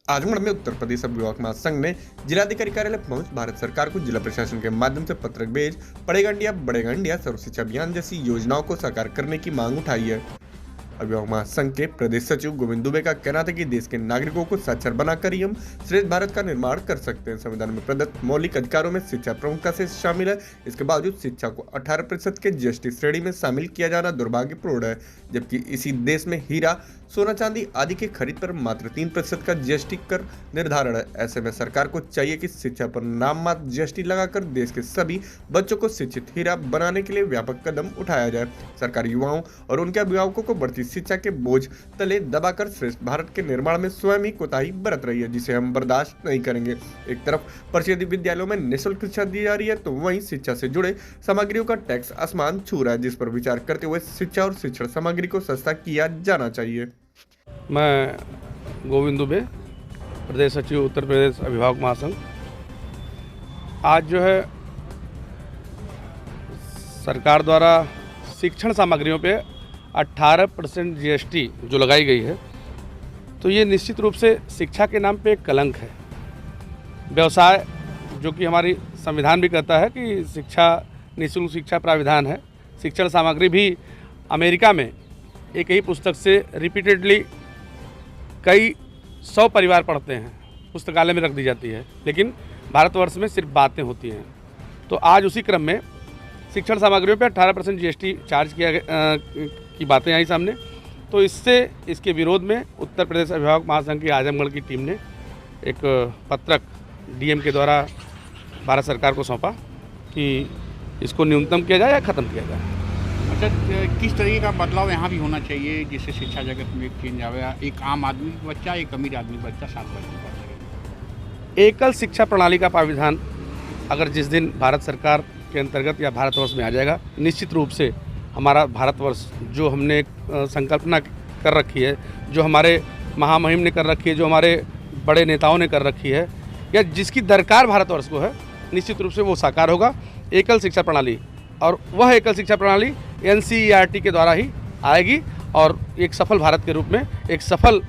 आजमगढ़ में उत्तर प्रदेश अभिभावक महासंघ ने जिलाधिकारी कार्यालय पहुंच भारत सरकार को जिला प्रशासन के माध्यम से पत्रक भेज पढ़ेगा इंडिया सर्व शिक्षा अभियान जैसी योजनाओं को साकार करने की मांग उठाई है। अभिभावक महासंघ के प्रदेश सचिव गोविंद दुबे का कहना था कि देश के नागरिकों को साक्षर बनाकर ही हम श्रेष्ठ भारत का निर्माण कर सकते हैं। संविधान में प्रदत्त मौलिक अधिकारों में शिक्षा प्रमुखता से शामिल है। इसके बावजूद शिक्षा को 18% के जीएसटी श्रेणी में शामिल किया जाना दुर्भाग्यपूर्ण है, जबकि इसी देश में हीरा, सोना, चांदी आदि की खरीद पर मात्र 3% का जीएसटी कर निर्धारण है। ऐसे में सरकार को चाहिए कि शिक्षा पर नाम मात्र जीएसटी लगाकर देश के सभी बच्चों को शिक्षित हीरा बनाने के लिए व्यापक कदम उठाया जाए। सरकार युवाओं और उनके अभिभावकों को बढ़ती शिक्षा के बोझ तले दबाकर श्रेष्ठ भारत के निर्माण में स्वयं ही कोताही बरत रही है, जिसे हम बर्दाश्त नहीं करेंगे। एक तरफ परिषदीय विद्यालयों में निःशुल्क शिक्षा दी जा रही है, तो वहीं शिक्षा से जुड़े सामग्रियों का टैक्स आसमान छू रहा है, जिस पर विचार करते हुए शिक्षा और शिक्षण सामग्री को सस्ता किया जाना चाहिए। मैं गोविंद दुबे, प्रदेश सचिव उत्तर प्रदेश अभिभावक महासंघ। आज जो है सरकार द्वारा शिक्षण सामग्रियों पे 18% जीएसटी जो लगाई गई है, तो ये निश्चित रूप से शिक्षा के नाम पे एक कलंक है। व्यवसाय जो कि हमारी संविधान भी कहता है कि शिक्षा निःशुल्क शिक्षा प्राविधान है। शिक्षण सामग्री भी अमेरिका में एक ही पुस्तक से रिपीटेडली कई 100 परिवार पढ़ते हैं, पुस्तकालय में रख दी जाती है, लेकिन भारतवर्ष में सिर्फ बातें होती हैं। तो आज उसी क्रम में शिक्षण सामग्रियों पे 18% जीएसटी चार्ज किया की बातें आई सामने। तो इसके विरोध में उत्तर प्रदेश अभिभावक महासंघ की आजमगढ़ की टीम ने एक पत्रक डीएम के द्वारा भारत सरकार को सौंपा कि इसको न्यूनतम किया जाए या ख़त्म किया जाए। अच्छा, किस तरीके का बदलाव यहाँ भी होना चाहिए जिससे शिक्षा जगत में एक चेंज आवे? एक आम आदमी का बच्चा, एक अमीर आदमी का बच्चा साथ पढ़ सके। एकल शिक्षा प्रणाली का प्राविधान अगर जिस दिन भारत सरकार के अंतर्गत या भारतवर्ष में आ जाएगा, निश्चित रूप से हमारा भारतवर्ष जो हमने एक संकल्पना कर रखी है, जो हमारे महामहिम ने कर रखी है, जो हमारे बड़े नेताओं ने कर रखी है, या जिसकी दरकार भारतवर्ष को है, निश्चित रूप से वो साकार होगा। एकल शिक्षा प्रणाली, और वह एकल शिक्षा प्रणाली एनसीईआरटी के द्वारा ही आएगी और एक सफल भारत के रूप में, एक सफल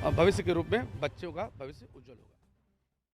भविष्य के रूप में बच्चों का भविष्य उज्जवल होगा।